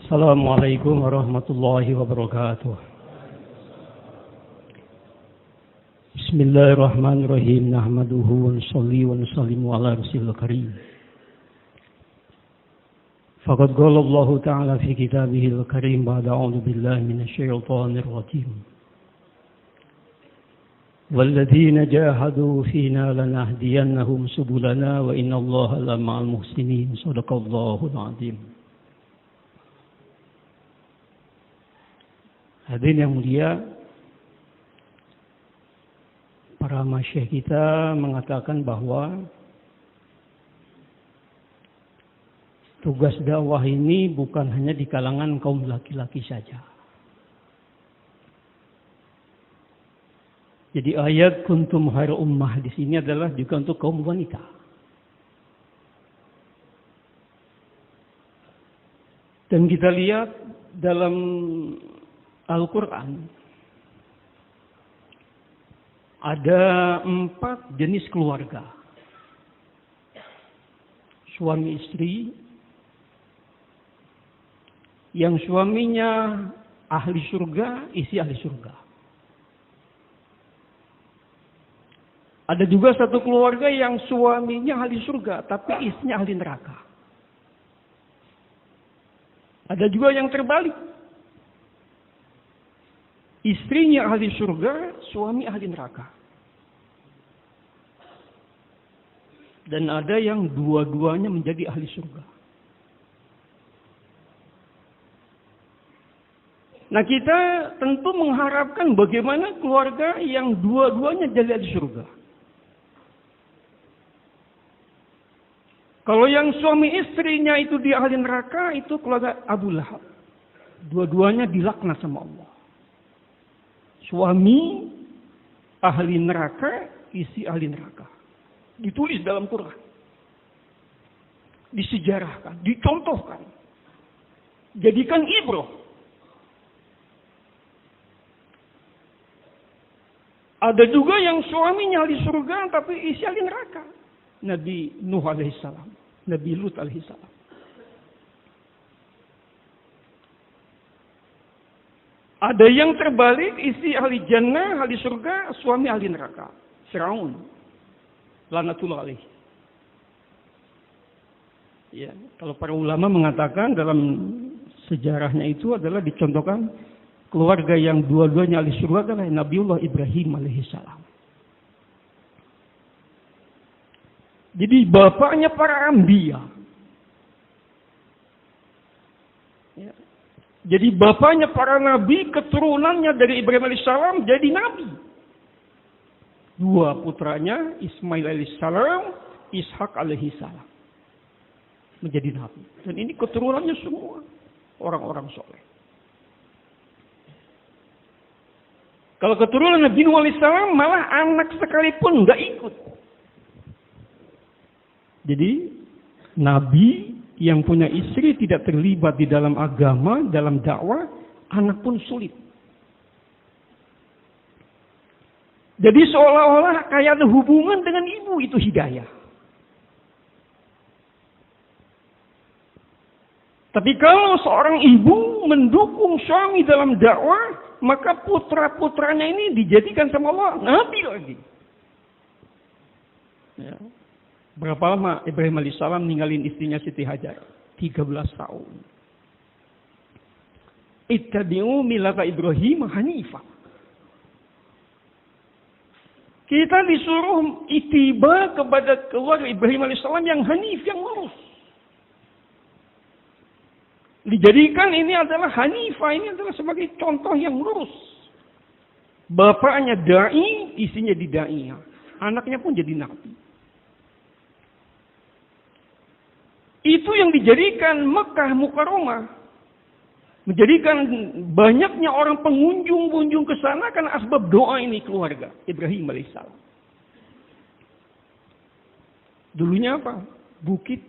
Assalamualaikum warahmatullahi wabarakatuh. Bismillahirrahmanirrahim. Nahmaduhu wa nusalli wa nusallimu ala rasulil karim. Faqad qala Allah ta'ala fi kitabihil karim ba'da a'udzu billahi minasyaitonir rajim. Walladzina jahadu fina lanahdiyannahum subulana wa innallaha lama'al muhsinin. Shadaqallahul 'adzim. Hadirin yang mulia, para masyayikh kita mengatakan bahwa tugas dakwah ini bukan hanya di kalangan kaum laki-laki saja. Jadi ayat kuntum khairu ummah di sini adalah juga untuk kaum wanita. Dan kita lihat dalam Al-Quran ada 4 jenis keluarga. Suami istri yang suaminya ahli surga, istri ahli surga. Ada juga satu keluarga yang suaminya ahli surga tapi istrinya ahli neraka. Ada juga yang terbalik. Istrinya ahli surga, suami ahli neraka. Dan ada yang dua-duanya menjadi ahli surga. Nah, kita tentu mengharapkan bagaimana keluarga yang dua-duanya jadi ahli surga. Kalau yang suami istrinya itu dia ahli neraka, itu keluarga Abu Lahab. Dua-duanya dilaknat sama Allah. Suami ahli neraka, istri ahli neraka. Ditulis dalam Quran. Disejarahkan, dicontohkan. Jadikan ibrah. Ada juga yang suaminya ahli surga tapi istri ahli neraka. Nabi Nuh alaihissalam, Nabi Lut alaihissalam. Ada yang terbalik, istri ahli jannah, ahli surga, suami ahli neraka. Firaun. Lanatullah alaih. Ya, kalau para ulama mengatakan dalam sejarahnya itu adalah dicontohkan keluarga yang dua-duanya ahli surga adalah Nabiullah Ibrahim alaihissalam. Jadi bapaknya para anbiya. Ya. Jadi bapaknya para nabi, keturunannya dari Ibrahim alaihissalam jadi nabi. 2 putranya, Ismail alaihissalam, Ishak alaihissalam. Menjadi nabi. Dan ini keturunannya semua orang-orang soleh. Kalau keturunan Nabi Nuh alaihissalam malah anak sekalipun nggak ikut. Jadi nabi yang punya istri tidak terlibat di dalam agama, dalam dakwah, anak pun sulit. Jadi seolah-olah kayak ada hubungan dengan ibu, itu hidayah. Tapi kalau seorang ibu mendukung suami dalam dakwah, maka putra-putranya ini dijadikan sama Allah nabi lagi. Ya. Berapa lama Ibrahim alaihissalam ninggalin istrinya Siti Hajar? 13 tahun. Ittabi'u millata Ibrahim hanifah. Kita disuruh ittiba kepada keluarga Ibrahim alaihissalam yang hanif, yang lurus. Dijadikan ini adalah hanifah, ini adalah sebagai contoh yang lurus. Bapaknya da'i, istrinya dida'iyah. Anaknya pun jadi nabi. Itu yang dijadikan Mekah Mukarramah. Menjadikan banyaknya orang pengunjung-pengunjung ke sana karena asbab doa ini keluarga Ibrahim alaihissalam. Dulunya apa? Bukit,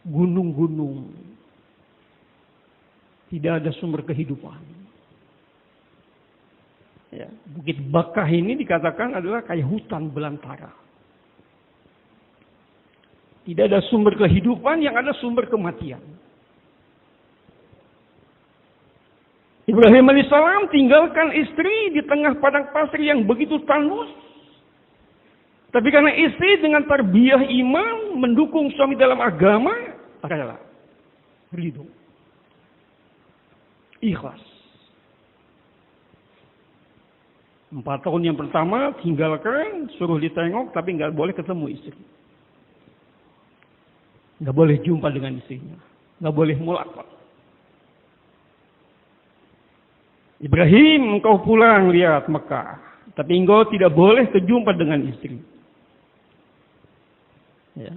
gunung-gunung. Tidak ada sumber kehidupan. Ya, Bukit Bakah ini dikatakan adalah kayak hutan belantara. Tidak ada sumber kehidupan, yang ada sumber kematian. Ibrahim alaihissalam tinggalkan istri di tengah padang pasir yang begitu tandus. Tapi karena istri dengan tarbiyah iman mendukung suami dalam agama, rela, ridho, ikhlas. 4 tahun yang pertama tinggalkan, suruh ditengok, tapi nggak boleh ketemu istri, nggak boleh jumpa dengan istrinya, nggak boleh mulaqat. Ibrahim, engkau pulang lihat Mekah, tapi engkau tidak boleh berjumpa dengan istri. Ya.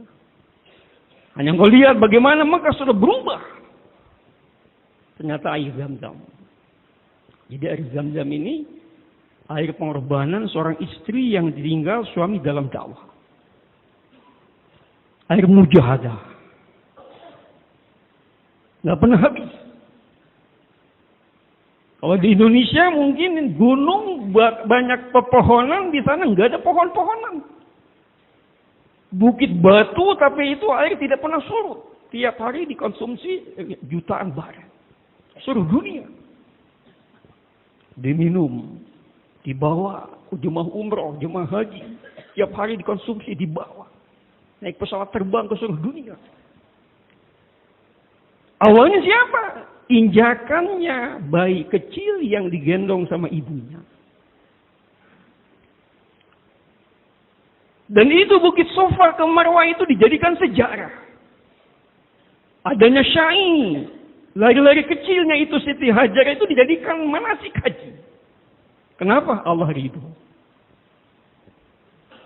Hanya engkau lihat bagaimana Mekah sudah berubah. Ternyata air Zam-Zam. Jadi air Zam-Zam ini air pengorbanan seorang istri yang ditinggal suami dalam dakwah. Air mujahadah. Nggak pernah habis. Kalau di Indonesia mungkin gunung banyak pepohonan, di sana nggak ada pohon-pohonan. Bukit batu, tapi itu air tidak pernah surut. Tiap hari dikonsumsi jutaan barel. Seluruh dunia. Diminum, dibawa ke jemaah umroh, jemaah haji. Tiap hari dikonsumsi, dibawa. Naik pesawat terbang ke seluruh dunia. Awalnya siapa? Injakannya bayi kecil yang digendong sama ibunya. Dan itu Bukit Sofa ke Marwah itu dijadikan sejarah. Adanya syai, lari-lari kecilnya itu Siti Hajar itu dijadikan manasik haji. Kenapa? Allah ridho.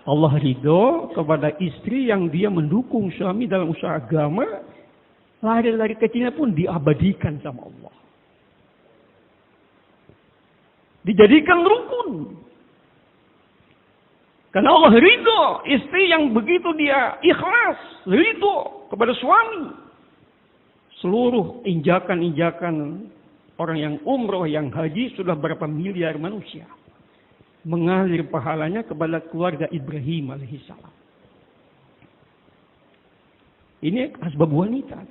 Allah ridho kepada istri yang dia mendukung suami dalam usaha agama. Lari-lari kecilnya pun diabadikan sama Allah. Dijadikan rukun. Karena Allah ridho, istri yang begitu dia ikhlas, ridho kepada suami. Seluruh injakan-injakan orang yang umroh, yang haji, sudah berapa miliar manusia. Mengalir pahalanya kepada keluarga Ibrahim alaihissalam. Ini asbab wanita.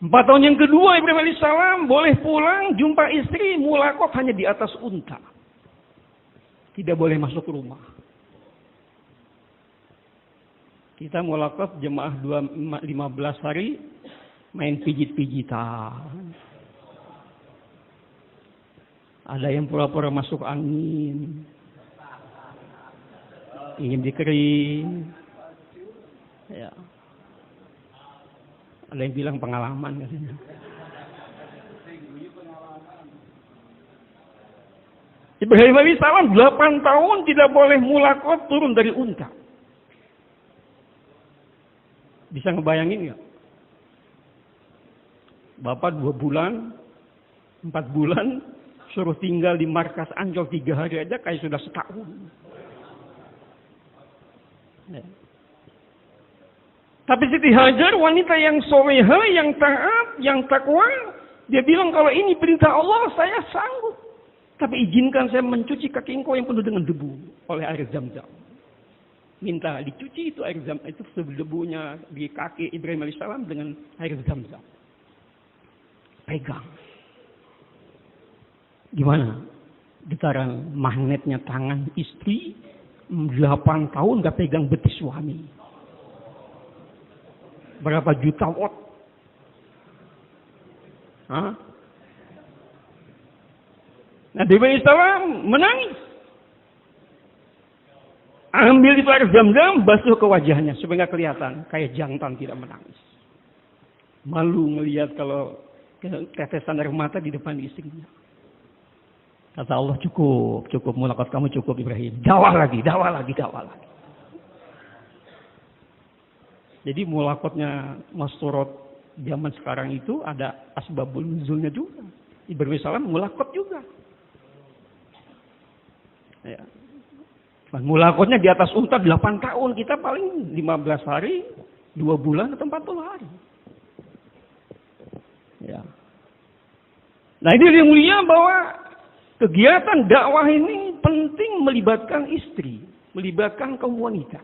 4 tahun yang kedua Ibrahim alaihissalam boleh pulang, jumpa istri, mulaqat hanya di atas unta. Tidak boleh masuk rumah. Kita mulaqat jemaah 15 hari main pijit-pijitan. Ada yang pura-pura masuk angin. Ingin dikering. Ya. Ada yang bilang pengalaman katanya. Ibrahim alaihissalam 8 tahun tidak boleh mulaqat turun dari unta. Bisa ngebayangin nggak? Bapak 2 bulan, 4 bulan, suruh tinggal di markas Ancol 3 hari aja kayak sudah setahun. Ya. Tapi Siti Hajar, wanita yang soleha, yang taat, yang takwa, dia bilang kalau ini perintah Allah, saya sanggup. Tapi izinkan saya mencuci kaki engkau yang penuh dengan debu oleh air Zam-Zam. Minta dicuci itu air Zam-Zam, itu debunya di kaki Ibrahim alaihissalam dengan air Zam-Zam. Pegang. Gimana? Getaran magnetnya tangan istri 8 tahun gak pegang betis suami. Berapa juta watt? Hah? Nabi Ibrahim menangis. Ambil itu air Zam-Zam, basuh ke wajahnya supaya nggak kelihatan kayak jantan tidak menangis. Malu melihat kalau tetesan air mata di depan istrinya. Kata Allah, cukup mulaqat kamu cukup Ibrahim. Dakwah lagi. Jadi mulaqatnya masturat zaman sekarang itu ada asbabul nuzulnya juga. Ibrahim alaihissalam mulaqat juga. Ya. Mulaqatnya di atas unta 8 tahun, kita paling 15 hari, 2 bulan atau 40 hari. Ya. Nah ini yang mulia bahwa kegiatan dakwah ini penting melibatkan istri, melibatkan kaum wanita.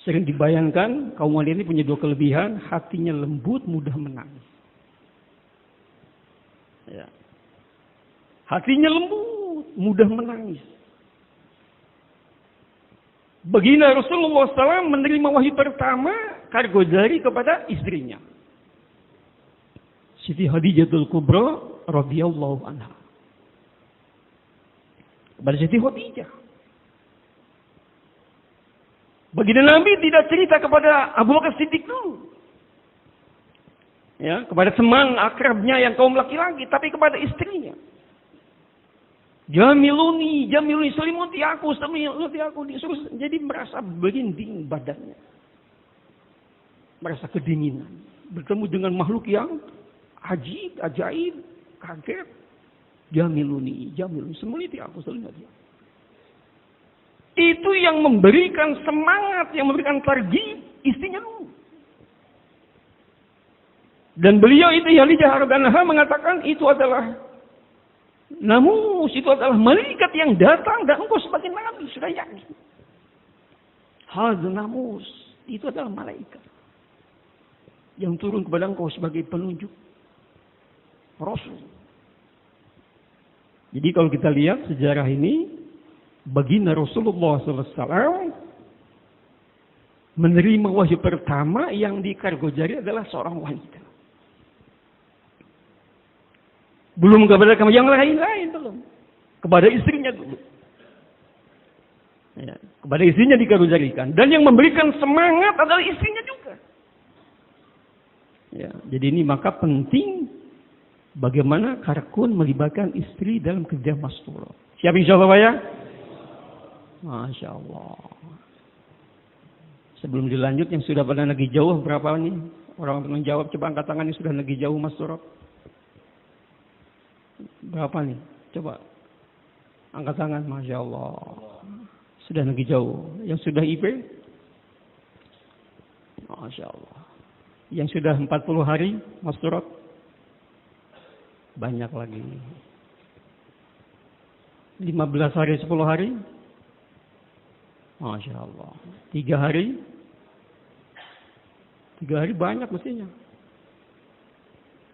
Sering dibayangkan kaum wanita ini punya dua kelebihan, hatinya lembut, mudah menangis. Ya. Hatinya lembut, mudah menangis. Baginda Rasulullah SAW menerima wahyu pertama kargo jari kepada istrinya, Siti Khadijatul Kubra radhiyallahu anha. Kepada Siti Khadijah. Baginda Nabi tidak cerita kepada Abu Bakar Siddiq dulu. Ya, kepada teman akrabnya yang kaum laki-laki, tapi kepada istrinya. Jamiluni, selimuti aku, disuruh jadi merasa berinding badannya. Merasa kedinginan. Bertemu dengan makhluk yang ajaib, kaget. Jamiluni, selimuti aku, selimuti aku. Itu yang memberikan semangat, yang memberikan targhib istrinya dulu. Dan beliau itu Khadijah radhiyallahu anha mengatakan itu adalah namus, itu adalah malaikat yang datang dan engkau sebagai nabi sudah yakin. Hadza namus, itu adalah malaikat yang turun kepada engkau sebagai penunjuk Rasul. Jadi kalau kita lihat sejarah ini, baginda Rasulullah SAW menerima wahyu pertama yang dikargojari adalah seorang wanita. Belum kepada yang lain-lain belum. Kepada istrinya dulu. Ya, kepada istrinya dikargojarikan. Dan yang memberikan semangat adalah istrinya juga. Ya, jadi ini maka penting bagaimana Karkun melibatkan istri dalam kerja masturah. Siap insyaallah ya? Masya Allah. Sebelum dilanjut yang sudah pada negeri jauh berapa nih? Orang yang menjawab coba angkat tangan yang sudah negeri jauh masturah. Berapa nih? Coba angkat tangan, Masya Allah. Sudah negeri jauh. Yang sudah IP? Masya Allah. Yang sudah 40 hari masturah? Banyak lagi. 15 hari, 10 hari? Masya Allah. 3 hari? 3 hari banyak mestinya.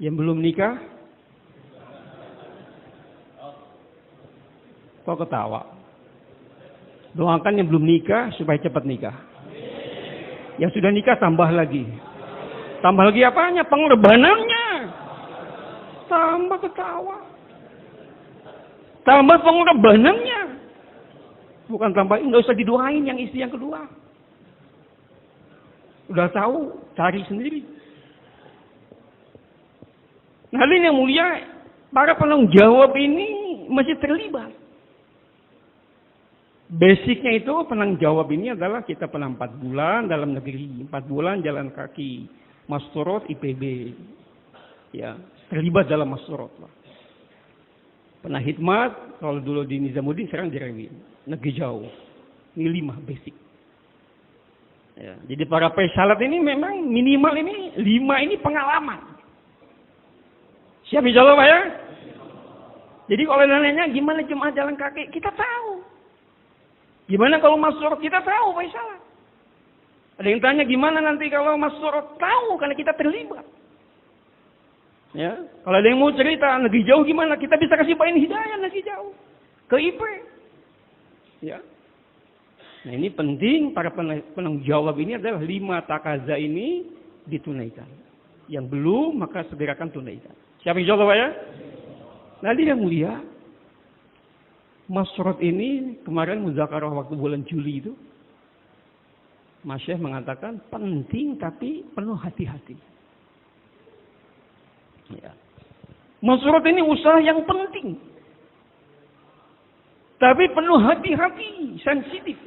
Yang belum nikah? Kok ketawa? Doakan yang belum nikah supaya cepat nikah. Yang sudah nikah tambah lagi. Tambah lagi apanya? Pengorbanannya. Tambah ketawa. Tambah pengorbanannya. Bukan tambah, nggak usah didoain yang istri yang kedua. Udah tahu, cari sendiri. Nah, ini yang mulia, para penanggung jawab ini masih terlibat. Basicnya itu penanggung jawab ini adalah kita pernah 4 bulan dalam negeri, 4 bulan jalan kaki, masturot IPB, ya terlibat dalam masturot lah. Pernah khidmat, kalau dulu di Nizamuddin, sekarang di Rewin, negeri jauh. Ini 5 basic. Ya, jadi para pesalat ini memang minimal ini 5 ini pengalaman. Siap insyaallah Pak ya? Jadi kalau nanya gimana jemaah jalan kaki, kita tahu. Gimana kalau masturot, kita tahu Pak Salah. Ada yang tanya gimana nanti kalau masturot, tahu karena kita terlibat. Ya, kalau ada yang mau cerita negeri jauh gimana, kita bisa kasih poin hidayah negeri jauh ke IP. Ya. Nah ini penting para penanggung jawab ini adalah 5 takaza ini ditunaikan. Yang belum maka segerakan tunaikan. Siapa insyaallah Pak ya? Nanti yang mulia, masturot ini kemarin muzakarah waktu bulan Juli itu, Mas Syekh mengatakan penting tapi penuh hati-hati. Ya. Masturot ini usaha yang penting, tapi penuh hati-hati, sensitif.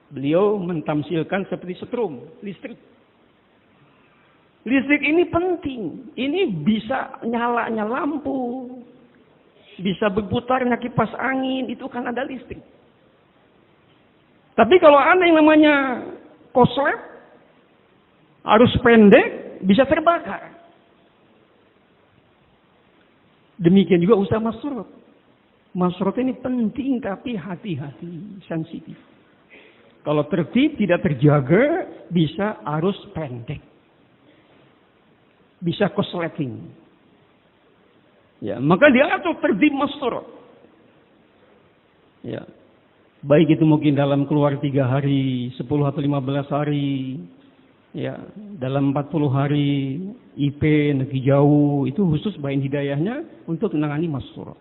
Beliau mentamsilkan seperti setrum, listrik. Listrik ini penting, ini bisa nyalanya lampu, bisa berputarnya kipas angin, itu kan ada listrik. Tapi kalau ada yang namanya koslet, arus pendek, bisa terbakar. Demikian juga usaha masturot. Masturot ini penting tapi hati-hati, sensitif. Kalau tertib tidak terjaga, bisa arus pendek. Bisa kosleting. Ya, maka dia atur tertib mastur. Ya. Baik itu mungkin dalam keluar 3 hari, 10 atau 15 hari. Ya, dalam 40 hari IP negeri jauh, itu khusus bain hidayahnya untuk menangani mastur.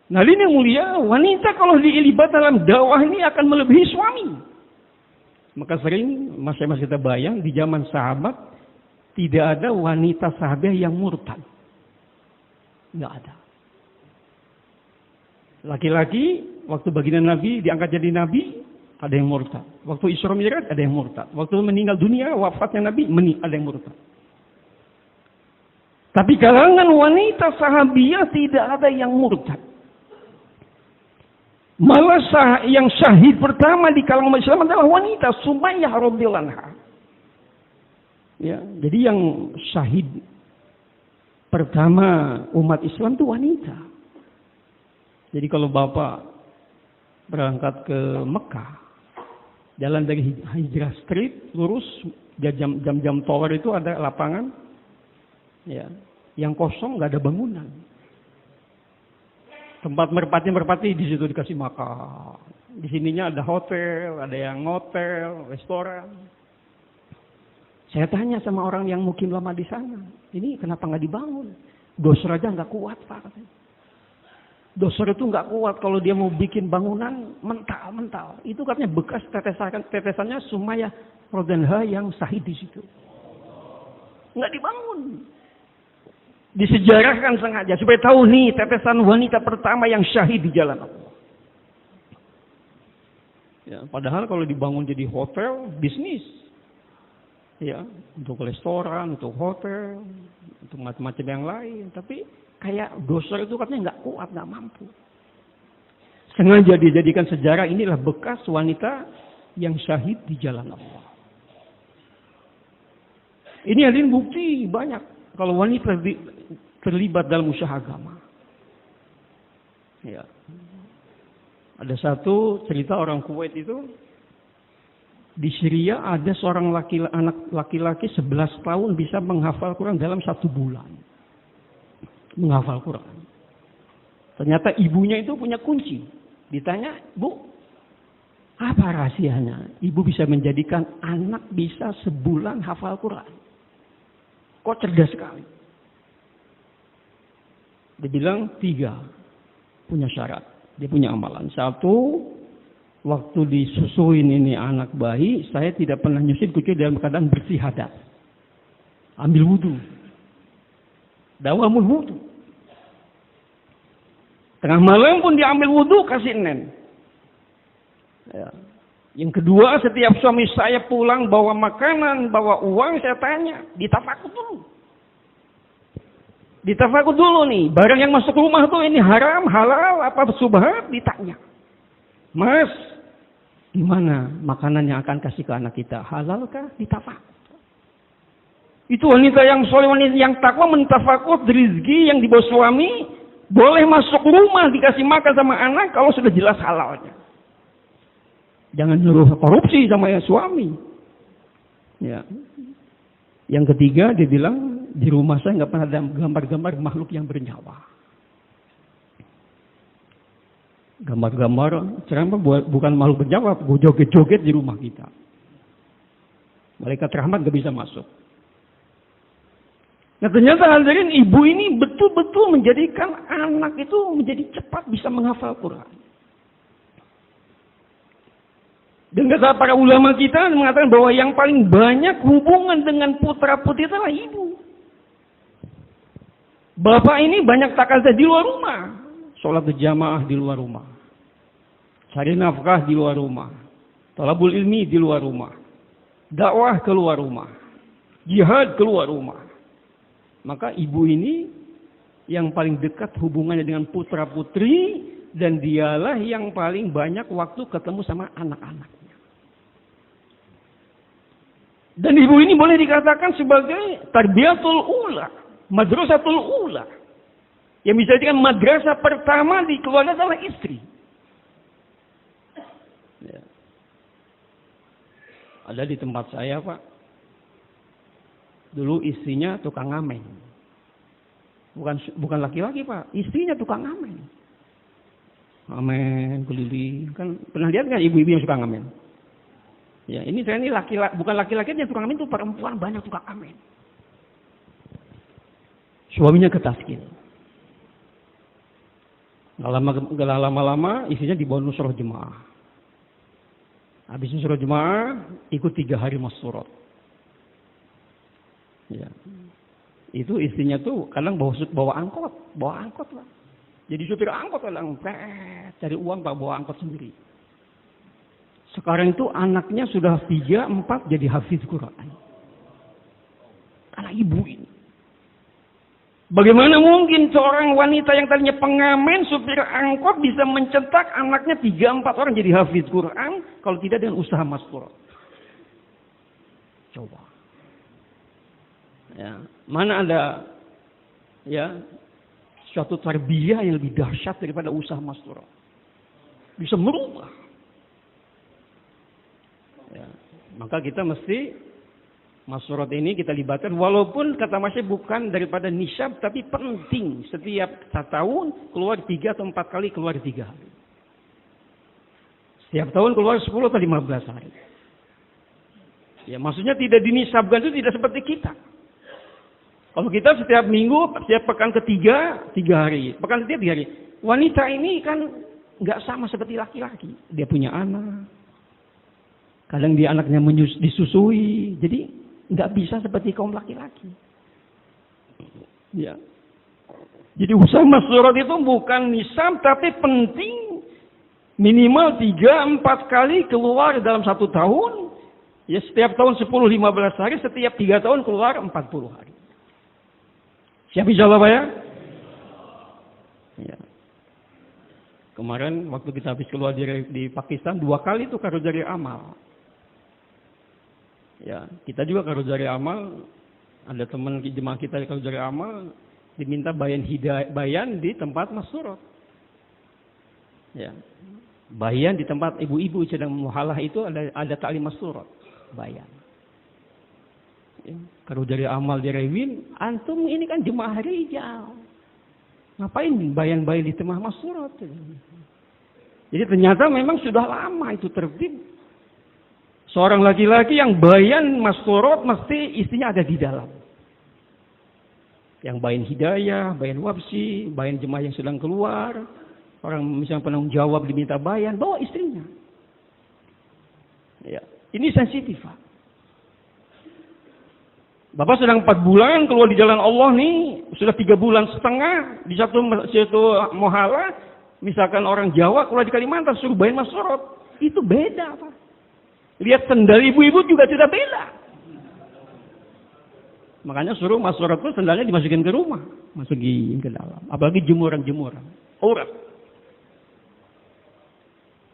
Nah ini yang mulia, wanita kalau dilibat dalam dakwah ini akan melebihi suami. Maka sering masih kita bayang di zaman sahabat tidak ada wanita sahabat yang murtad. Nggak ada. Laki-laki waktu baginda Nabi diangkat jadi Nabi ada yang murtad. Waktu Isra Mi'raj ada yang murtad. Waktu meninggal dunia wafatnya Nabi ada yang murtad. Tapi kalangan wanita sahabiah tidak ada yang murtad. Malah yang syahid pertama di kalangan umat Islam adalah wanita Sumayyah radhiyallahu anha. Ya, jadi yang syahid pertama umat Islam itu wanita. Jadi kalau Bapak berangkat ke Mekah, jalan dari Hijrah Street lurus jam-jam tower itu ada lapangan, ya, yang kosong nggak ada bangunan. Tempat merpati di situ dikasih makan. Di sininya ada hotel, ada yang hotel, restoran. Saya tanya sama orang yang mukim lama di sana, ini kenapa nggak dibangun? Dosor aja nggak kuat Pak. Dosor itu nggak kuat kalau dia mau bikin bangunan mental. Itu katanya bekas tetesannya Sumayyah radhiyallahu anha yang syahid di situ. Nggak dibangun. Disejarahkan sengaja supaya tahu nih tetesan wanita pertama yang syahid di jalan Allah. Ya, padahal kalau dibangun jadi hotel bisnis, ya untuk restoran, untuk hotel, untuk macam-macam yang lain. Tapi kayak dosor itu katanya nggak kuat, nggak mampu. Sengaja dijadikan sejarah inilah bekas wanita yang syahid di jalan Allah. Ini ada bukti banyak kalau wanita terlibat dalam usaha agama. Ya. Ada satu cerita orang Kuwait itu di Syria ada seorang anak laki-laki 11 tahun bisa menghafal Quran dalam 1 bulan. Menghafal Quran. Ternyata ibunya itu punya kunci. Ditanya, "Bu, apa rahasianya? Ibu bisa menjadikan anak bisa sebulan hafal Quran. Kok cerdas sekali?" Dia bilang 3 punya syarat. Dia punya amalan. 1, waktu disusuin ini anak bayi, saya tidak pernah nyusuin kecuali dalam keadaan bersih hadas. Ambil wudu. Dawamul wudu. Tengah malam pun dia ambil wudu, kasih nen. Ya. Yang kedua, setiap suami saya pulang bawa makanan, bawa uang, saya tanya, ditafakut dulu. Ditafakut dulu nih, barang yang masuk rumah tuh ini haram, halal, apa subhat, ditanya. Mas, gimana makanan yang akan kasih ke anak kita? Halal kah? Ditafakut. Itu wanita yang soleh, wanita yang takwa mentafakut rezeki yang dibawa suami, boleh masuk rumah dikasih makan sama anak kalau sudah jelas halalnya. Jangan nyuruh korupsi sama yang suami. Ya. Yang ketiga dia bilang, di rumah saya nggak pernah ada gambar-gambar makhluk yang bernyawa. Gambar-gambar, ceramah bukan makhluk bernyawa, joget-joget di rumah kita. Malaikat rahmat nggak bisa masuk. Nah ternyata hadirin, ibu ini betul-betul menjadikan anak itu menjadi cepat bisa menghafal Quran. Dan kata para ulama kita mengatakan bahwa yang paling banyak hubungan dengan putra-putri adalah ibu. Bapak ini banyak takazah di luar rumah. Sholat berjamaah di luar rumah. Cari nafkah di luar rumah. Talabul ilmi di luar rumah. Dakwah keluar rumah. Jihad keluar rumah. Maka ibu ini yang paling dekat hubungannya dengan putra-putri. Dan dialah yang paling banyak waktu ketemu sama anak-anaknya. Dan ibu ini boleh dikatakan sebagai tarbiyatul ula. Madrasatul ula. Yang bisa dijadikan madrasah pertama di keluarga adalah istri. Ada di tempat saya, Pak. Dulu istrinya tukang ngamen. Bukan laki-laki, Pak. Istrinya tukang ngamen. Ngamen keliling. Kan pernah lihat kan ibu-ibu yang suka ngamen? Ya, ini saya ini bukan laki-laki yang tukang ngamen, itu perempuan banyak tukang ngamen. Suaminya ketaskin. Gak lama-lama istrinya dibawa nusroh jemaah. Habis nusroh jemaah ikut 3 hari masturot. Ya. Itu istrinya tuh kadang bawa angkot lah. Jadi supir angkot kadang cari uang Pak, bawa angkot sendiri. Sekarang itu anaknya sudah 3-4 jadi hafiz Quran. Karena ibu ini. Bagaimana mungkin seorang wanita yang tadinya pengamen, supir angkot bisa mencetak anaknya 3-4 orang jadi hafiz Quran kalau tidak dengan usaha masturot? Coba. Ya, mana ada ya suatu tarbiyah yang lebih dahsyat daripada usaha masturot? Bisa merubah. Ya, maka kita mesti masturot ini kita libatkan, walaupun kata Masya bukan daripada nisyab, tapi penting. Setiap 1 tahun keluar 3 atau 4 kali, keluar 3 hari. Setiap tahun keluar 10 atau 15 hari. Ya, maksudnya tidak dinisabkan itu tidak seperti kita. Kalau kita setiap minggu, setiap pekan ketiga, 3 hari. Pekan ketiga 3 hari. Wanita ini kan nggak sama seperti laki-laki. Dia punya anak. Kadang dia anaknya disusui. Jadi nggak bisa seperti kaum laki-laki. Ya. Jadi usaha masturot itu bukan nisab, tapi penting. Minimal 3-4 kali keluar dalam 1 tahun. Ya, setiap tahun 10-15 hari, setiap 3 tahun keluar 40 hari. Siap insyaallah Pak ya? Ya. Kemarin waktu kita habis keluar di Pakistan 2 kali itu karo jari amal. Ya, kita juga karo jari amal. Ada teman jemaah kita karo jari amal diminta bayan di tempat masturot. Ya. Bayan di tempat ibu-ibu sedang muhalah itu ada taklim masturot. Bayan. Kalau dari amal direwin, antum ini kan jemaah rijal. Ngapain bayan-bayan di tengah masturot? Jadi ternyata memang sudah lama itu tertib. Seorang laki-laki yang bayan masturot mesti istrinya ada di dalam. Yang bayan hidayah, bayan wabsi, bayan jemaah yang sedang keluar. Orang misalnya penanggung jawab diminta bayan, bawa istrinya. Ya, ini sensitif Pak. Bapak sedang 4 bulan keluar di jalan Allah nih, sudah 3 bulan setengah di satu muhala, misalkan orang Jawa keluar di Kalimantan suruh bayan masturot, itu beda Pak. Lihat sendal ibu-ibu juga tidak beda. Makanya suruh masturot itu sendalnya dimasukin ke rumah, masukin ke dalam, apalagi jemuran-jemuran, aurat.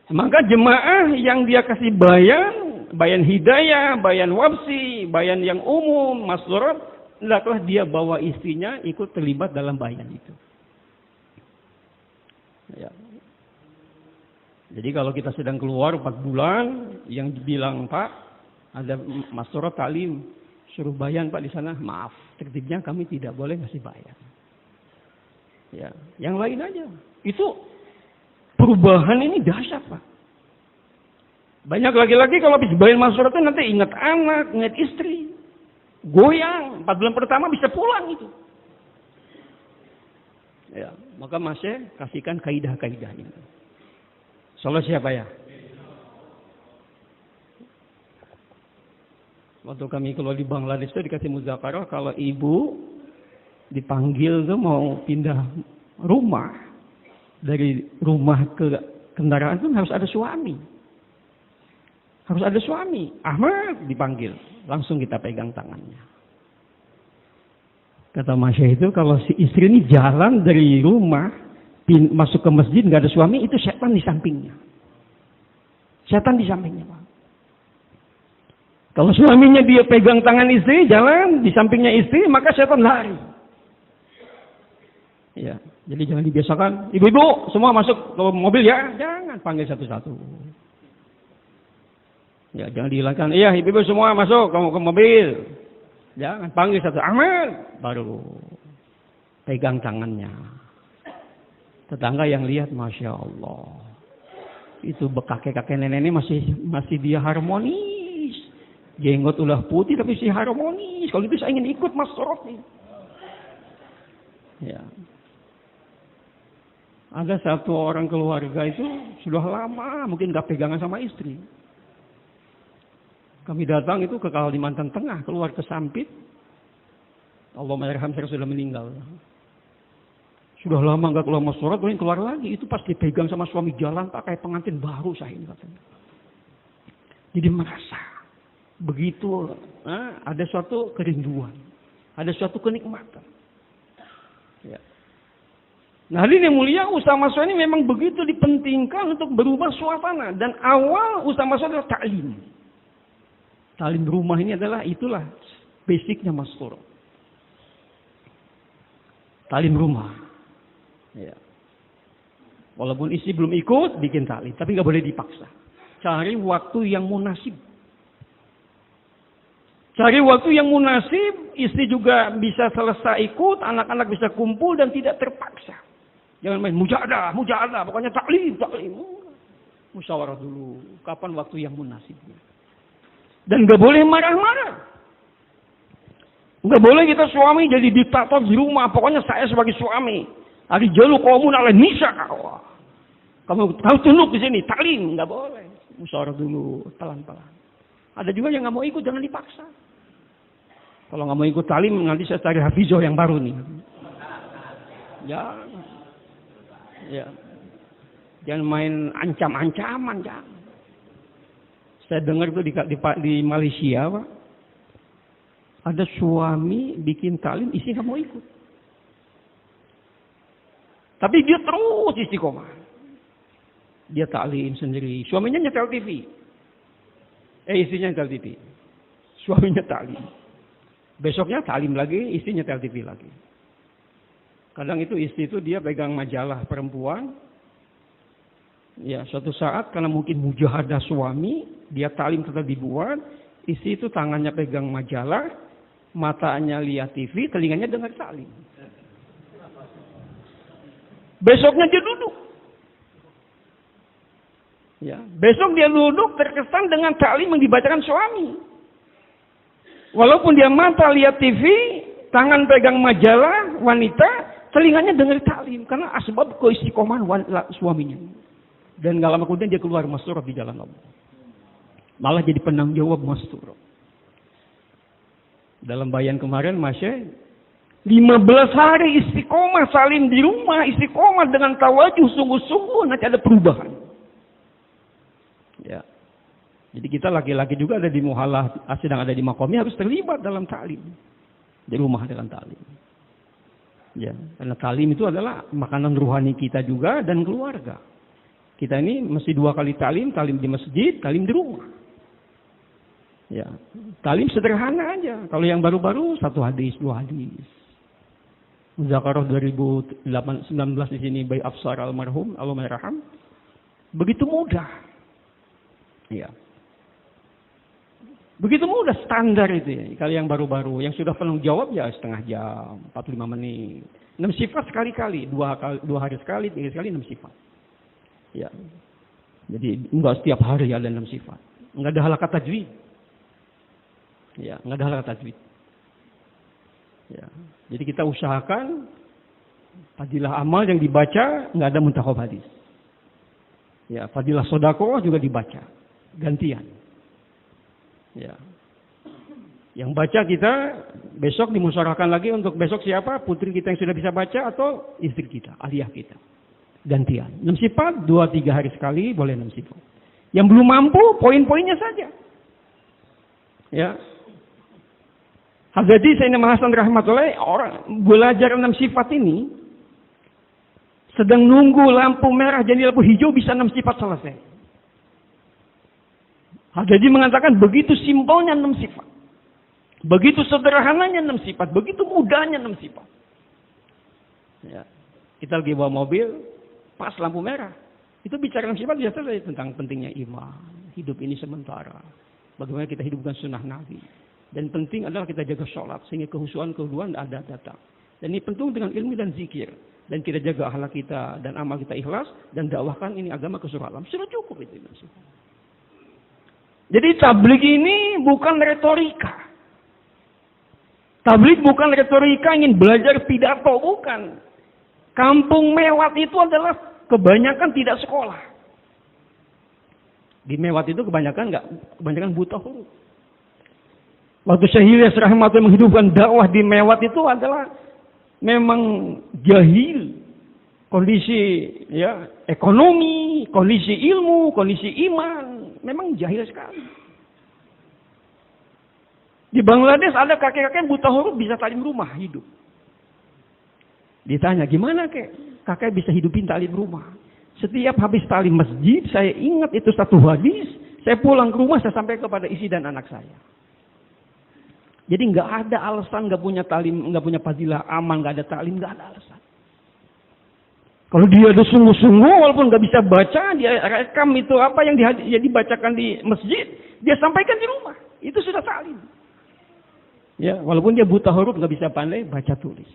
Maka jemaah yang dia kasih bayan hidayah, bayan wabsi, bayan yang umum, masturot, hendaklah dia bawa istrinya ikut terlibat dalam bayan itu. Ya. Jadi kalau kita sedang keluar 4 bulan, yang bilang Pak, ada masturot taklim, suruh bayan Pak di sana, maaf, tertibnya kami tidak boleh ngasih bayan. Ya, yang lain aja. Itu perubahan ini dahsyat Pak. Banyak laki-laki kalau habis bayan masturot itu nanti ingat anak, ingat istri. Goyang, 4 bulan pertama bisa pulang itu. Ya, maka Masya kasihkan kaidah-kaidah ini. Salah siapa ya? Waktu kami keluar di Bangladesh itu dikasih muzakarah, kalau ibu dipanggil tuh mau pindah rumah, dari rumah ke kendaraan itu harus ada suami. Harus ada suami. Ahmad dipanggil, langsung kita pegang tangannya. Kata Masya itu kalau si istri ini jalan dari rumah masuk ke masjid nggak ada suami, itu setan di sampingnya. Setan di sampingnya Pak. Kalau suaminya dia pegang tangan istri, jalan di sampingnya istri, maka setan lari. Ya, jadi jangan dibiasakan. Ibu-ibu semua masuk ke mobil ya, jangan panggil satu-satu. Ya, jangan dihilangkan. Iya, ibu-ibu semua masuk ke mobil. Jangan panggil satu Ahmad, baru pegang tangannya. Tetangga yang lihat, masya Allah, itu kakek-kakek nenek ini masih dia harmonis. Jenggot udah putih tapi masih harmonis. Kalau gitu saya ingin ikut Mas Sorot nih. Ya. Ada satu orang keluarga itu sudah lama mungkin gak pegangan sama istri. Kami datang itu ke Kalimantan Tengah, keluar ke Sampit. Allahumma'arham, saya sudah meninggal. Sudah lama gak keluar Mas Sorot, keluar lagi. Itu pas dipegang sama suami jalan, pakai pengantin baru saya ini katanya. Jadi merasa begitu, ada suatu kerinduan, ada suatu kenikmatan. Ya. Nah, ini yang mulia, usaha masuk ini memang begitu dipentingkan untuk berubah suasana. Dan awal usaha masuk adalah ta'lim. Ta'lim rumah ini itulah basicnya Mas Sorot. Ta'lim rumah. Ya. Walaupun istri belum ikut, bikin ta'lim. Tapi nggak boleh dipaksa. Cari waktu yang munasib. Cari waktu yang munasib, istri juga bisa selesai ikut, anak-anak bisa kumpul dan tidak terpaksa. Jangan main mujahadah, pokoknya ta'lim. Musyawarah dulu, kapan waktu yang munasibnya. Dan nggak boleh marah-marah. Nggak boleh kita suami jadi diktator di rumah, pokoknya saya sebagai suami. Ar-rijalu qawwamun 'alan nisa. Kamu harus tunduk di sini, ta'lim, nggak boleh. Musyawarah dulu, pelan-pelan. Ada juga yang nggak mau ikut, jangan dipaksa. Kalau nggak mau ikut ta'lim, nanti saya cari hafizah yang baru nih. Jangan main ancam-ancaman, jangan. Saya dengar itu di Malaysia, Pak. Ada suami bikin ta'lim, istri nggak mau ikut. Tapi dia terus istiqomah. Dia ta'lim sendiri. Suaminya nyetel TV. Istrinya nyetel TV. Suaminya ta'lim. Besoknya ta'lim lagi, istri nyetel TV lagi. Kadang itu istri itu dia pegang majalah perempuan. Ya, suatu saat karena mungkin mujahadah suami, dia ta'lim tetap dibuat. Istri itu tangannya pegang majalah, matanya lihat TV, telinganya dengar ta'lim. Besoknya dia duduk. Ya, besok dia duduk terkesan dengan ta'lim yang dibacakan suami. Walaupun dia mata lihat TV, tangan pegang majalah wanita, telinganya dengar ta'lim karena asbab keistiqomahan suaminya. Dan gak lama kemudian dia keluar masturah di jalan Allah. Malah jadi penanggung jawab masturah. Dalam bayan kemarin Masya, 15 hari istiqomah salim di rumah, istiqomah dengan tawajuh sungguh-sungguh, nanti ada perubahan. Ya. Jadi kita laki-laki juga ada di muhalah, sedang ada di makomnya, harus terlibat dalam ta'lim. Di rumah dengan ta'lim. Ya, karena ta'lim itu adalah makanan ruhani kita juga dan keluarga. Kita ini mesti 2 kali ta'lim di masjid, ta'lim di rumah. Ya, ta'lim sederhana aja. Kalau yang baru-baru 1 hadis, 2 hadis. Muzakarah 2019 di sini by Afsar almarhum, Allahumma'arham. Begitu mudah. Ya. Begitu mudah standar itu ya. Kalau yang baru-baru, yang sudah penuh jawab ya setengah jam, 45 menit. 6 sifat sekali-kali, 2 hari sekali, 3 sekali 6 sifat. Ya. Jadi enggak setiap hari ada 6 sifat. Enggak ada halakat tajwid. Ya, enggak ada halakat tajwid. Ya. Jadi kita usahakan fadilah amal yang dibaca enggak ada muntakhab hadis. Ya, fadilah sedekah juga dibaca gantian. Ya. Yang baca kita besok dimusyawarahkan lagi untuk besok siapa? Putri kita yang sudah bisa baca atau istri kita, aliyah kita. Gantian. 6 sifat, 2-3 hari sekali boleh 6 sifat. Yang belum mampu, poin-poinnya saja. Ya. Jadi Sayyidina Hasan rahmatullahi orang belajar 6 sifat ini sedang nunggu lampu merah jadi lampu hijau bisa 6 sifat selesai. Jadi mengatakan begitu simpelnya 6 sifat. Begitu sederhananya 6 sifat, begitu mudahnya 6 sifat. Ya. Kita lagi bawa mobil, pas lampu merah. Itu bicara 6 sifat biasa saja tentang pentingnya iman. hidup ini sementara. Bagaimana kita hidupkan sunnah Nabi. Dan penting adalah kita jaga sholat sehingga kehusuan ada datang. Dan ini penting dengan ilmu dan zikir. Dan kita jaga akhlak kita dan amal kita ikhlas dan dakwahkan ini agama ke seluruh alam. Sudah cukup itu. Jadi tabligh ini bukan retorika. Tabligh bukan retorika ingin belajar pidato, bukan. Kampung Mewat itu adalah kebanyakan tidak sekolah. Di Mewat itu kebanyakan buta huruf. Waktu Syekh Ilyas rahimahullah menghidupkan dakwah di Mewat itu adalah memang jahil. Kondisi ya ekonomi, kondisi ilmu, kondisi iman, memang jahil sekali. Di Bangladesh ada kakek-kakek buta huruf bisa talim rumah hidup. Ditanya, gimana kakek bisa hidupin talim rumah? Setiap habis talim masjid, saya ingat itu satu hadis, saya pulang ke rumah, saya sampaikan kepada istri dan anak saya. Jadi nggak ada alasan nggak punya talim, nggak punya fadilah aman, nggak ada talim, nggak ada alasan. Kalau dia ada sungguh-sungguh, walaupun nggak bisa baca, dia rekam itu apa yang dibacakan di masjid, dia sampaikan di rumah. Itu sudah talim. Ya, walaupun dia buta huruf, nggak bisa pandai baca tulis.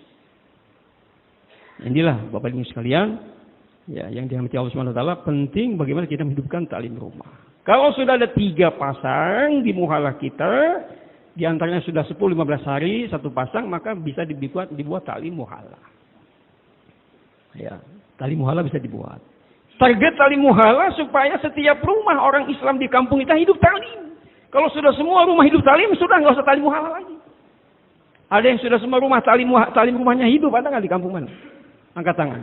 Inilah Bapak Ibu sekalian, ya yang dirahmati Allah Subhanahu wa taala, penting bagaimana kita menghidupkan talim rumah. Kalau sudah ada 3 pasang di muhalah kita, di antaranya sudah 10-15 hari satu pasang, maka bisa dibuat tali muhalah. Ya, tali muhalah bisa dibuat. Target tali muhalah supaya setiap rumah orang Islam di kampung kita hidup talim. Kalau sudah semua rumah hidup talim, sudah nggak usah tali muhalah lagi. Ada yang sudah semua rumah talim rumahnya hidup, ada nggak di kampung mana? Angkat tangan.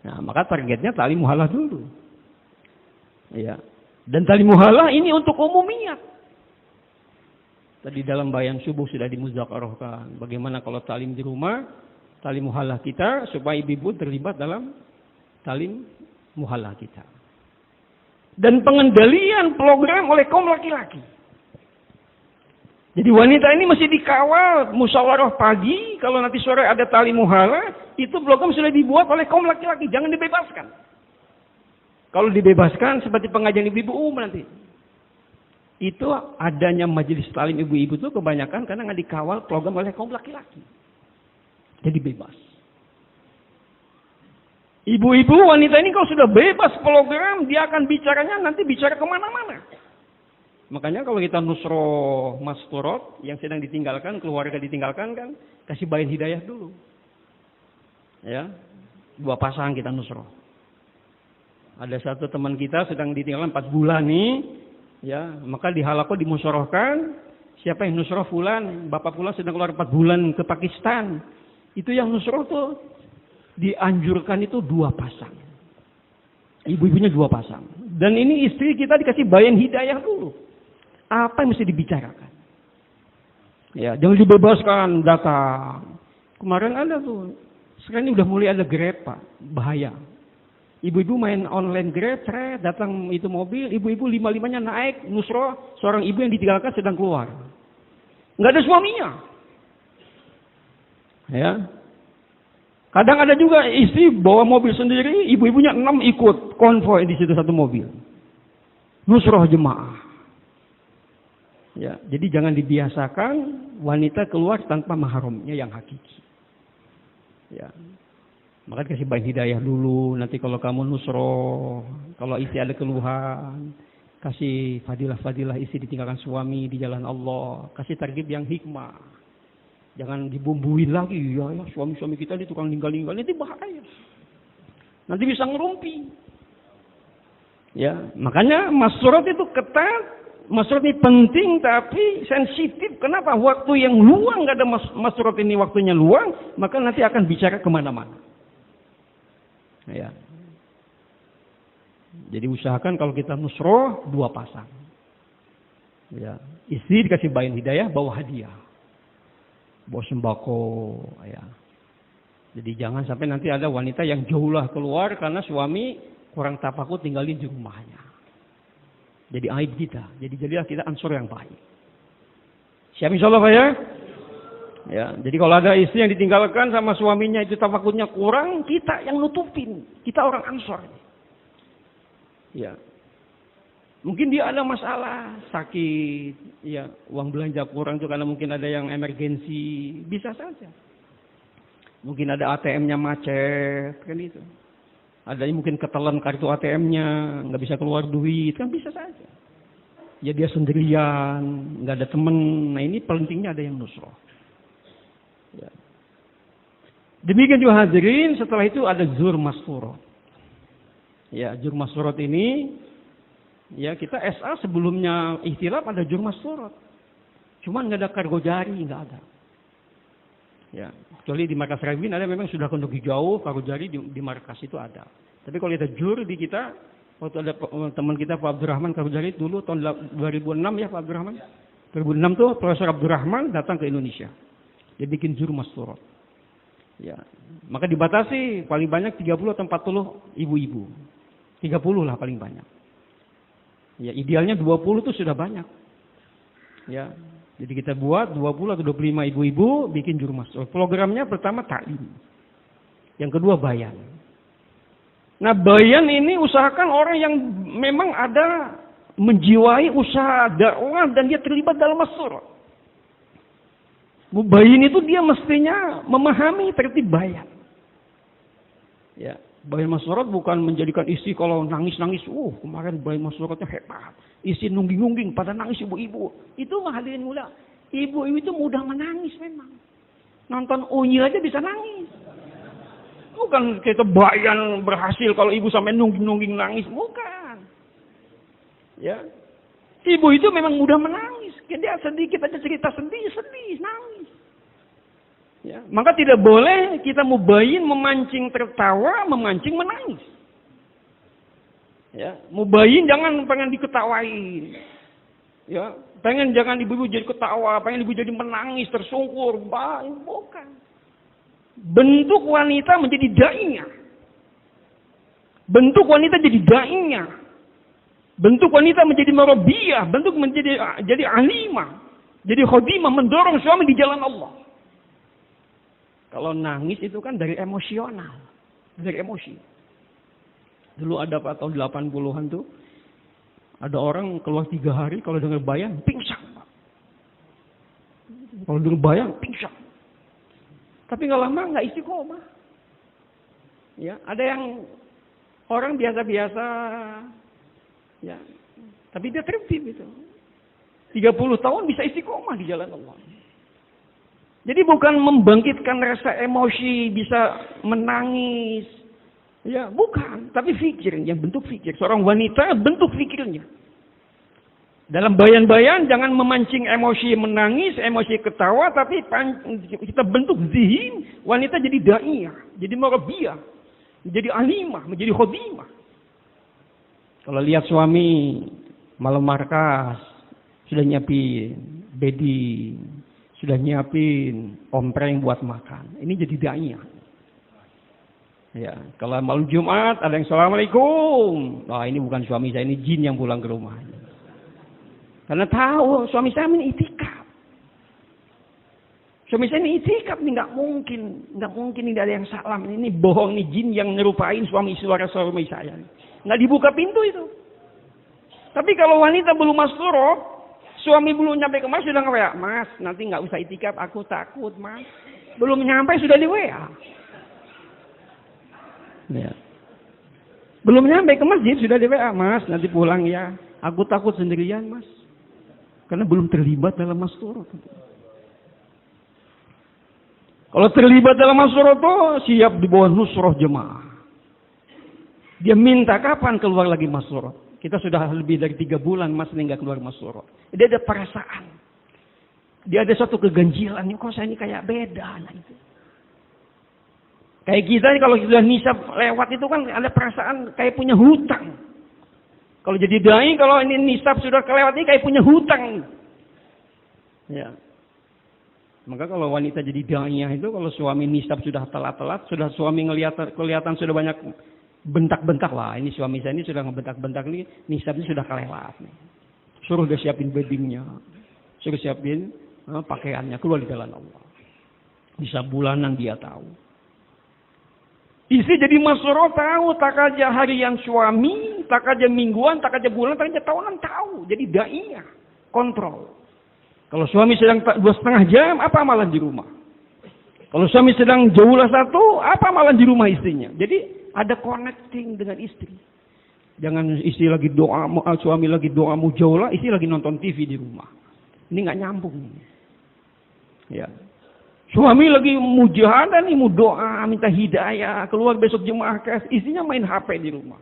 Nah, maka targetnya tali muhalah dulu. Ya. Dan tali muhalah ini untuk umumiyat. Tadi dalam bayan subuh sudah dimudzakarahkan. Bagaimana kalau talim di rumah, tali muhalah kita supaya ibu-ibu terlibat dalam talim muhalah kita. Dan pengendalian program oleh kaum laki-laki. Jadi wanita ini mesti dikawal musyawarah pagi, kalau nanti sore ada tali muhalah, itu program sudah dibuat oleh kaum laki-laki, jangan dibebaskan. Kalau dibebaskan seperti pengajian ibu-ibu nanti. Itu adanya majelis talim ibu-ibu itu kebanyakan karena nggak dikawal program oleh kaum laki-laki. Jadi bebas. Ibu-ibu wanita ini kalau sudah bebas program, dia akan bicaranya nanti bicara kemana-mana. Makanya kalau kita nusroh masturot yang sedang ditinggalkan, keluarga ditinggalkan kan, kasih bayan hidayah dulu. Ya, 2 pasang kita nusroh. Ada satu teman kita sedang ditinggalkan 4 bulan nih, ya, maka di halaqah dimusyarahkan, siapa yang nusroh fulan, bapak fulan sedang keluar 4 bulan ke Pakistan. Itu yang nusroh tuh dianjurkan itu 2 pasang. Ibu-ibunya 2 pasang. Dan ini istri kita dikasih bayan hidayah dulu. Apa yang mesti dibicarakan? Ya, jangan dibebaskan datang. Kemarin ada tuh. Sekarang ini udah mulai ada Grab, Pak. Bahaya. Ibu-ibu main online Grab, datang itu mobil, ibu-ibu 5-5-nya naik, nusroh, seorang ibu yang ditinggalkan sedang keluar. Nggak ada suaminya. Ya. Kadang ada juga istri bawa mobil sendiri, ibu-ibunya 6 ikut konvoy di situ satu mobil. Nusroh jemaah. Ya, jadi jangan dibiasakan wanita keluar tanpa mahramnya yang hakiki. Ya. Maka kasih baik hidayah dulu, nanti kalau kamu nusroh, kalau istri ada keluhan, kasih fadilah-fadilah istri ditinggalkan suami di jalan Allah, kasih targib yang hikmah. Jangan dibumbuin lagi, ya suami-suami kita ini tukang ninggal-ninggal, nanti bahaya. Nanti bisa ngerumpi. Ya, makanya masyarat itu ketat. Masyarat ini penting tapi sensitif. Kenapa? Waktu yang luang, nggak ada masyarat ini waktunya luang, maka nanti akan bicara kemana-mana. Ya. Jadi usahakan kalau kita nusroh 2 pasang. Ya. Istri dikasih bayan hidayah, bawa hadiah, bawa sembako. Ya. Jadi jangan sampai nanti ada wanita yang jauhlah keluar karena suami kurang tafakkur tinggalin di rumahnya. Jadi aib kita. Jadi jadilah kita ansur yang baik. Siap insyaallah Pak ya? Ya, jadi kalau ada istri yang ditinggalkan sama suaminya itu tafakurnya kurang, kita yang nutupin. Kita orang ansor. Ya. Mungkin dia ada masalah, sakit, ya uang belanja kurang tuh karena mungkin ada yang emergensi, bisa saja. Mungkin ada ATM-nya macet, kan itu. Ada yang mungkin ketelan kartu ATM-nya, nggak bisa keluar duit, kan bisa saja. Ya dia sendirian, nggak ada temen. Nah ini pentingnya ada yang nusroh. Ya. Demikian juga hadirin, setelah itu ada zur masurot. Ya, zur masurot ini, ya kita SA sebelumnya ihtilaf ada zur masurot. Cuman nggak ada kargo jari, nggak ada. Ya, kecuali di markas Rawin ada memang sudah konduksi jauh, kargo jari di markas itu ada. Tapi kalau ada jur di kita, waktu ada teman kita Pak Abdurrahman kargo jari dulu tahun 2006 ya Pak Abdurrahman. 2006 tuh Profesor Abdurrahman datang ke Indonesia. Dia bikin zur masurot. Ya, maka dibatasi paling banyak 30 atau 40 ibu-ibu. 30 lah paling banyak. Ya, idealnya 20 itu sudah banyak. Ya, jadi kita buat 20 atau 25 ibu-ibu bikin juru masurot. Programnya pertama ta'lim. Yang kedua bayan. Nah, bayan ini usahakan orang yang memang ada menjiwai usaha dakwah dan dia terlibat dalam masurot. Mubayin itu dia mestinya memahami tertib bayan. Ya, bayan masyarakat bukan menjadikan isi kalau nangis-nangis, kemarin bayan masyarakatnya hebat. Isi nungging-nungging pada nangis ibu-ibu. Itu mah hadirin mulia. Ibu-ibu itu mudah menangis memang. Nonton Unyil aja bisa nangis. Bukan kita bayan berhasil kalau ibu sampai nungging-nungging nangis, bukan. Ya. Ibu itu memang mudah menangis. Dia sedikit aja cerita sedih, nangis. Ya, maka tidak boleh kita mubayin memancing tertawa, memancing menangis. Ya, mubayin jangan pengen diketawain. Ya, pengen jangan ibu-ibu jadi ketawa, pengen ibu jadi menangis, tersungkur, bukan. Bentuk wanita menjadi dainya. Bentuk wanita jadi dainya. Bentuk wanita menjadi marabiyah, bentuk jadi alimah, jadi khodimah, mendorong suami di jalan Allah. Kalau nangis itu kan dari emosional, dari emosi. Dulu ada Pak tahun 80-an tuh, ada orang keluar 3 hari kalau dengar bayan pingsan. Kalau dengar bayan pingsan. Tapi nggak lama nggak istiqomah. Ya, ada yang orang biasa-biasa. Ya, tapi dia tertib itu. 30 tahun bisa istiqomah di jalan Allah. Jadi bukan membangkitkan rasa emosi, bisa menangis. Ya, bukan. Tapi fikir, yang bentuk fikir. Seorang wanita bentuk fikirnya. Dalam bayan-bayan jangan memancing emosi menangis, emosi ketawa. Tapi kita bentuk zihin. Wanita jadi da'iyah, jadi marabiyah, menjadi alimah, menjadi khodimah. Kalau lihat suami malam markas, sudah nyiapin bedding, sudah nyiapin ompreng buat makan. Ini jadi da'iyah. Ya, kalau malam Jumat ada yang assalamualaikum. Nah, ini bukan suami saya, ini jin yang pulang ke rumah. Karena tahu suami saya ini itikaf. Suami saya ini itikaf, ini nggak mungkin ini ada yang salam. Ini bohong, ini jin yang nyerupain suara suami saya. Nggak dibuka pintu itu. Tapi kalau wanita belum masyurah, suami belum nyampe ke mas sudah nge-WA. Mas, nanti nggak usah itikaf, aku takut mas. Belum nyampe sudah di WA. Ya. Belum nyampe ke masjid sudah di WA. Mas, nanti pulang ya. Aku takut sendirian mas. Karena belum terlibat dalam masyurah. Kalau terlibat dalam masyurah itu siap di bawah nusroh jemaah. Dia minta kapan keluar lagi masyurah. Kita sudah lebih dari 3 bulan mas ini nggak keluar masyurah. Dia ada perasaan. Dia ada suatu keganjilan. Kok saya ini kayak beda. Nah itu. Kayak kita kalau sudah nisab lewat itu kan ada perasaan kayak punya hutang. Kalau jadi dai, kalau ini nisab sudah kelewat ini kayak punya hutang. Ya. Maka kalau wanita jadi dai itu kalau suami nisab sudah telat-telat, sudah suami kelihatan sudah banyak bentak-bentak lah. Ini suami saya ini sudah ngebentak-bentak nih, nisabnya sudah kelewat nih. Suruh dia siapin beddingnya, suruh siapin pakaiannya keluar di jalan Allah. Bisa bulanan dia tahu. Istri jadi masuro tahu, tak aja harian suami, tak aja mingguan, tak aja bulan, tak aja tahunan tahu. Jadi daiyah, kontrol. Kalau suami sedang 2,5 jam, apa amalan di rumah? Kalau suami sedang jaulah 1, apa amalan di rumah istrinya? Jadi ada connecting dengan istri. Jangan istri lagi doa, suami lagi doa mau jaulah, istri lagi nonton TV di rumah. Ini nggak nyambung. Ya. Suami lagi mujahadah nih, mau doa, minta hidayah, keluar besok jemaah kes, istrinya main HP di rumah.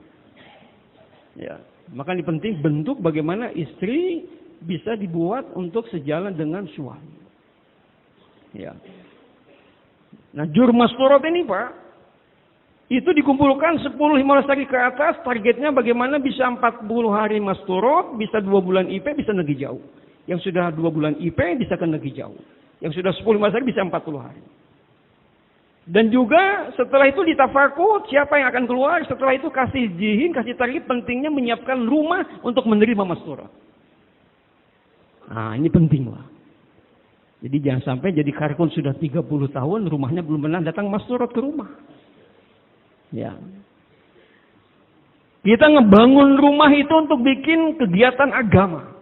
Ya, makanya penting bentuk bagaimana istri bisa dibuat untuk sejalan dengan suami. Ya. Nah, jur masturot ini Pak, itu dikumpulkan 10-15 hari ke atas, targetnya bagaimana bisa 40 hari masturot, bisa 2 bulan IP, bisa negeri jauh. Yang sudah 2 bulan IP, bisa ke negeri jauh. Yang sudah 10-15 hari bisa 40 hari. Dan juga setelah itu ditafakut siapa yang akan keluar. Setelah itu kasih jihin, kasih target pentingnya menyiapkan rumah untuk menerima masturot. Nah ini penting lah. Jadi jangan sampai jadi karkun sudah 30 tahun rumahnya belum pernah datang masturot ke rumah. Ya. Kita ngebangun rumah itu untuk bikin kegiatan agama.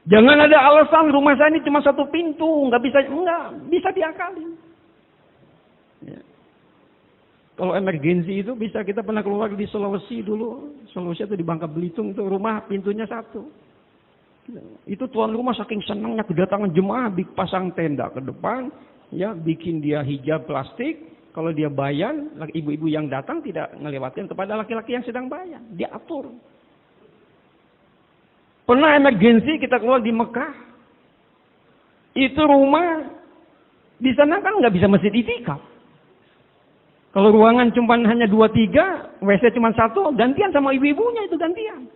Jangan ada alasan rumah saya ini cuma 1 pintu, nggak bisa diakali. Ya. Kalau emergensi itu bisa, kita pernah keluar di Sulawesi dulu, Sulawesi itu di Bangka Belitung itu rumah pintunya 1. Itu tuan rumah saking senangnya kedatangan jemaah, pasang tenda ke depan, ya bikin dia hijab plastik. Kalau dia bayan, ibu-ibu yang datang tidak ngelewatin kepada laki-laki yang sedang bayan, dia atur. Pernah emergensi kita keluar di Mekah. Itu rumah di sana kan nggak bisa masjid itikaf. Kalau ruangan cuma hanya 2-3, WC cuma 1, gantian sama ibu-ibunya itu gantian.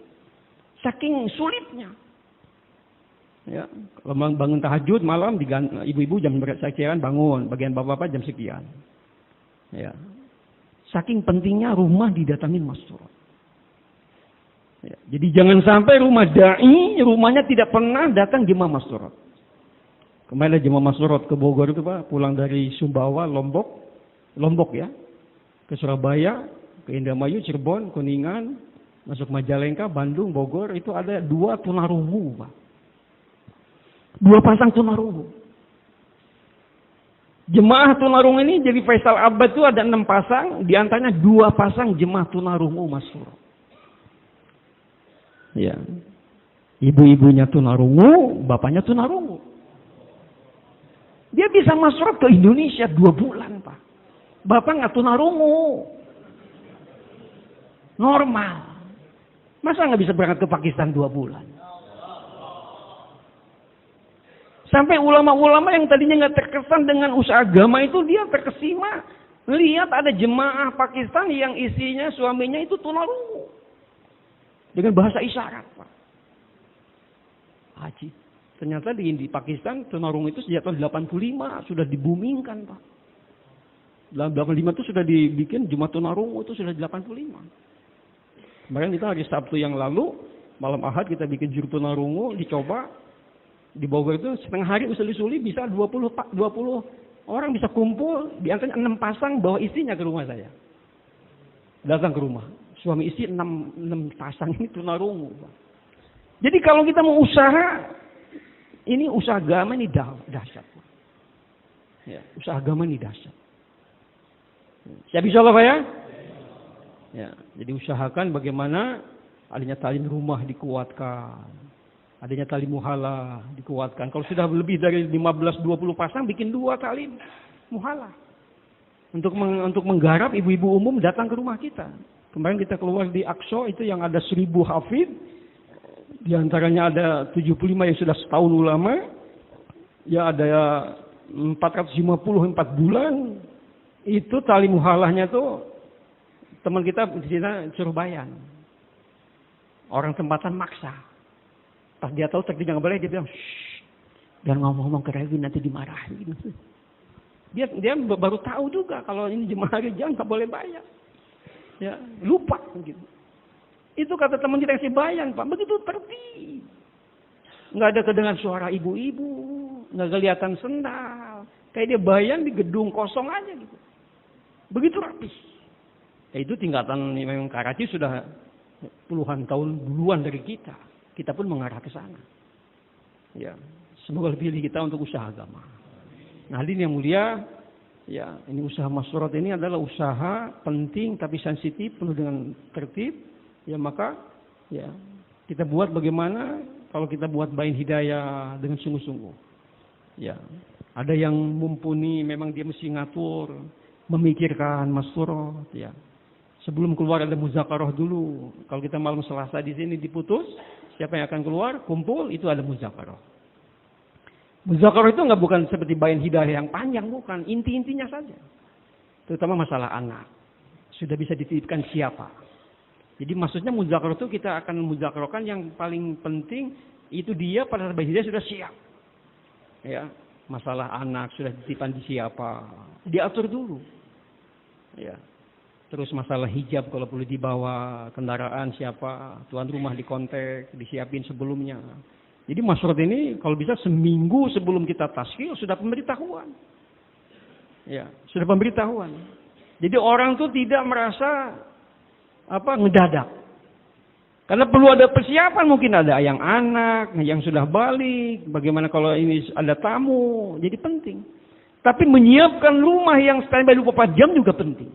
Saking sulitnya. Ya, kalau bangun tahajud malam ibu-ibu jam sekian bangun, bagian bapak-bapak jam sekian. Ya. Saking pentingnya rumah didatangin masturot. Ya, jadi jangan sampai rumah dai, rumahnya tidak pernah datang jemaah masturot. Kemarin jemaah masturot ke Bogor itu Pak, pulang dari Sumbawa, Lombok ya, ke Surabaya, ke Indramayu, Cirebon, Kuningan, masuk Majalengka, Bandung, Bogor, itu ada 2 tunarungu Pak. 2 pasang tunarungu. Jemaah tunarungu ini jadi Faisal Abad itu ada 6 pasang, diantaranya 2 pasang jemaah tunarungu masturot. Ya, ibu-ibunya tunarungu, bapaknya tunarungu. Dia bisa masuk ke Indonesia 2 bulan Pak. Bapak nggak tunarungu, normal. Masa nggak bisa berangkat ke Pakistan 2 bulan? Sampai ulama-ulama yang tadinya nggak terkesan dengan usaha agama itu dia terkesima lihat ada jemaah Pakistan yang isinya suaminya itu tunarungu. Dengan bahasa isyarat, Pak. Haji. Ternyata di Pakistan, tunarungu itu sejak tahun 85 sudah dibumingkan, Pak. Dalam 85 itu sudah dibikin Jumat tunarungu itu sudah 85. Kemarin kita hari Sabtu yang lalu, malam Ahad kita bikin juru tunarungu, dicoba. Di Bogor itu setengah hari usuli-usuli bisa 20 orang bisa kumpul, diantaranya 6 pasang bawa istrinya ke rumah saya. Datang ke rumah. Suami istri 6 pasang ini tunarungu. Jadi kalau kita mau usaha, ini usaha agama ini dahsyat. Ya, usaha agama ini dahsyat. Siap insyaallah Pak ya? Ya, jadi usahakan bagaimana adanya tali rumah dikuatkan. Adanya tali muhala dikuatkan. Kalau sudah lebih dari 15-20 pasang, bikin 2 tali muhala. Untuk menggarap ibu-ibu umum datang ke rumah kita. Kemarin kita keluar di Aqsa itu yang ada 1000 hafid. Di antaranya ada 75 yang sudah setahun ulama. Ya ada 454 bulan. Itu tali muhalahnya tuh teman kita di sini suruh bayan. Orang tempatan maksa. Pas dia tahu takdirnya nggak boleh, dia bilang, shh, jangan ngomong-ngomong ke Revin nanti dimarahin. Dia baru tahu juga kalau ini jemaah jangan nggak boleh bayar. Ya, lupa gitu. Itu kata teman kita yang si bayan, Pak, begitu tertib. Nggak ada kedengaran suara ibu-ibu, nggak kelihatan sendal. Kayak dia bayan di gedung kosong aja gitu. Begitu rapi. Itu tingkatan memang Karachi sudah puluhan tahun duluan dari kita. Kita pun mengarah ke sana. Ya, semoga pilih kita untuk usaha agama. Nah, hadirin yang mulia, ya, ini usaha Mas-Surat ini adalah usaha penting tapi sensitif, penuh dengan tertib. Ya, maka ya kita buat bagaimana kalau kita buat Bain Hidayah dengan sungguh-sungguh. Ya, ada yang mumpuni, memang dia mesti ngatur, memikirkan Mas-Surat. Ya, sebelum keluar ada muzakarah dulu. Kalau kita malam Selasa di sini diputus, siapa yang akan keluar, kumpul, itu ada muzakarah. Muzakarah itu nggak bukan seperti Bain Hidayah yang panjang, bukan. Inti-intinya saja. Terutama masalah anak. Sudah bisa dititipkan siapa. Jadi maksudnya muzakarah itu kita akan muzakarahkan yang paling penting, itu dia pada saat Bain Hidayah sudah siap. Ya, masalah anak sudah dititipkan di siapa. Diatur dulu. Ya. Terus masalah hijab kalau perlu dibawa, kendaraan siapa, tuan rumah dikontak, disiapin sebelumnya. Jadi Mas-Surat ini kalau bisa seminggu sebelum kita taskil sudah pemberitahuan. Ya, sudah pemberitahuan. Jadi orang tuh tidak merasa ngedadak. Karena perlu ada persiapan, mungkin ada yang anak, yang sudah balik, bagaimana kalau ini ada tamu, jadi penting. Tapi menyiapkan rumah yang standby 24 jam juga penting.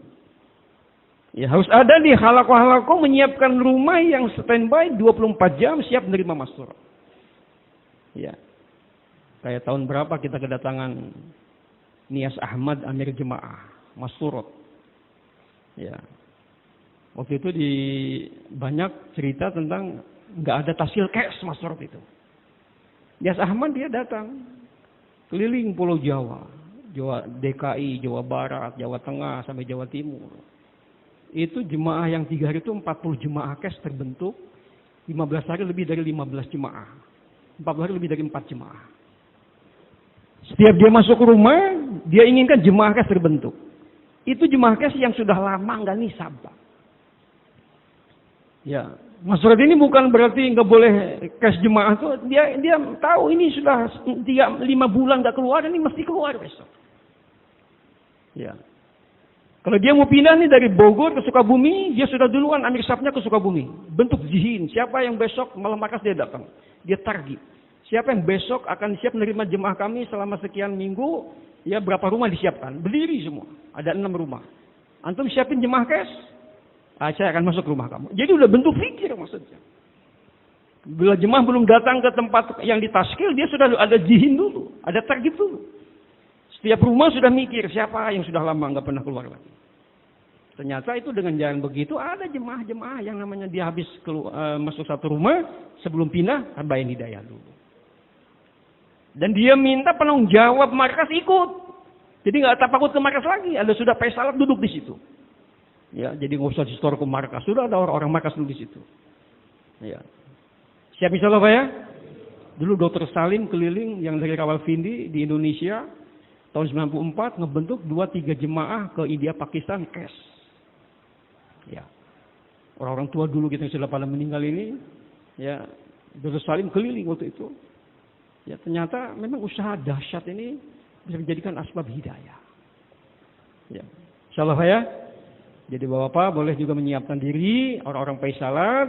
Ya, harus ada di halaqah-halaqah menyiapkan rumah yang standby 24 jam siap menerima Mas-Surat. Ya. Kayak tahun berapa kita kedatangan Nias Ahmad Amir Jemaah Mas-Surat. Ya. Waktu itu di banyak cerita tentang nggak ada tasil cash Mas-Surat itu. Nias Ahmad dia datang keliling Pulau Jawa, Jawa DKI, Jawa Barat, Jawa Tengah sampai Jawa Timur. Itu jemaah yang 3 hari itu 40 jemaah cash terbentuk, 15 hari lebih dari 15 jemaah. 40 hari lebih dari 4 jemaah. Setiap dia masuk ke rumah, dia inginkan jemaah cash terbentuk. Itu jemaah cash yang sudah lama nggak nisab. Ya, Mas-Surat ini bukan berarti nggak boleh cash jemaah tuh. Dia tahu ini sudah 5 bulan nggak keluar, ini mesti keluar besok. Ya. Kalau dia mau pindah nih dari Bogor ke Sukabumi, dia sudah duluan ambil sapnya ke Sukabumi. Bentuk zihin, siapa yang besok malam makas dia datang. Dia target. Siapa yang besok akan siap menerima jemaah kami selama sekian minggu, ya berapa rumah disiapkan. Berdiri semua. Ada 6 rumah. Antum siapin jemaah cash, saya akan masuk rumah kamu. Jadi udah bentuk fikir maksudnya. Bila jemaah belum datang ke tempat yang ditaskil, dia sudah ada zihin dulu. Ada target dulu. Setiap rumah sudah mikir siapa yang sudah lama nggak pernah keluar lagi. Ternyata itu dengan jalan begitu ada jemaah-jemaah yang namanya dia habis masuk satu rumah sebelum pindah Bain Hidayah dulu. Dan dia minta penanggung jawab markas ikut. Jadi nggak takut ke markas lagi. Ada sudah pesalat duduk di situ. Ya, jadi nggak usah distor ke markas. Sudah ada orang-orang markas duduk di situ. Ya. Siap insyaallah Pak ya? Dulu Dr. Salim keliling yang dari Rawalpindi di Indonesia. Tahun 94 ngebentuk 2-3 jemaah ke India Pakistan cash. Ya. Orang-orang tua dulu kita yang sudah pada meninggal ini, ya, Dr. Salim keliling waktu itu. Ya, ternyata memang usaha dahsyat ini bisa menjadikan asbab hidayah. Ya. Insyaallah ya. Jadi Bapak boleh juga menyiapkan diri, orang-orang paisalat,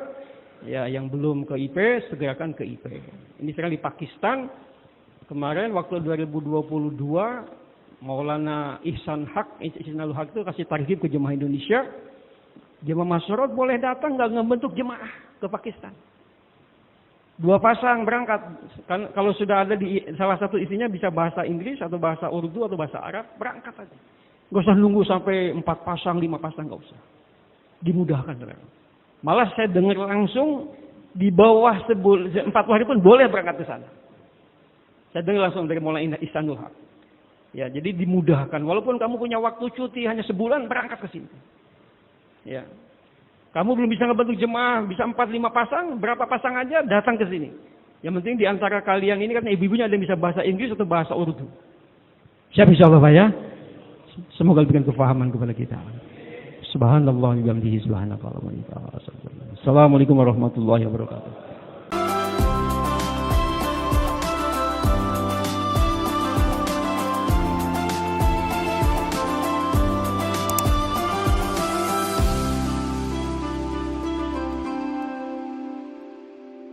ya, yang belum ke IP segerakan ke IP. Ini sekarang di Pakistan. Kemarin waktu 2022 Maulana Ihsanul Haq itu kasih targhib ke jemaah Indonesia. Jemaah Mas-Surat boleh datang nggak ngebentuk jemaah ke Pakistan. 2 pasang berangkat. Kan kalau sudah ada di salah satu isinya bisa bahasa Inggris atau bahasa Urdu atau bahasa Arab, berangkat aja. Nggak usah nunggu sampai 4 pasang, 5 pasang, nggak usah. Dimudahkan. Malah saya dengar langsung di bawah 40 hari pun boleh berangkat ke sana. Saya dengar langsung dari Maulana Ihsanul Haq. Ya, jadi dimudahkan. Walaupun kamu punya waktu cuti hanya sebulan, berangkat ke sini. Ya. Kamu belum bisa ngebentuk jemaah, bisa 4-5 pasang, berapa pasang aja datang ke sini. Yang penting di antara kalian ini kan ibu-ibunya ada yang bisa bahasa Inggris atau bahasa Urdu. Siap insyaallah Pak ya. Semoga diberikan kefahaman kepada kita. Subhanallah wa bihamdihi subhanakallahumma wa bihamdika. Assalamualaikum warahmatullahi wabarakatuh.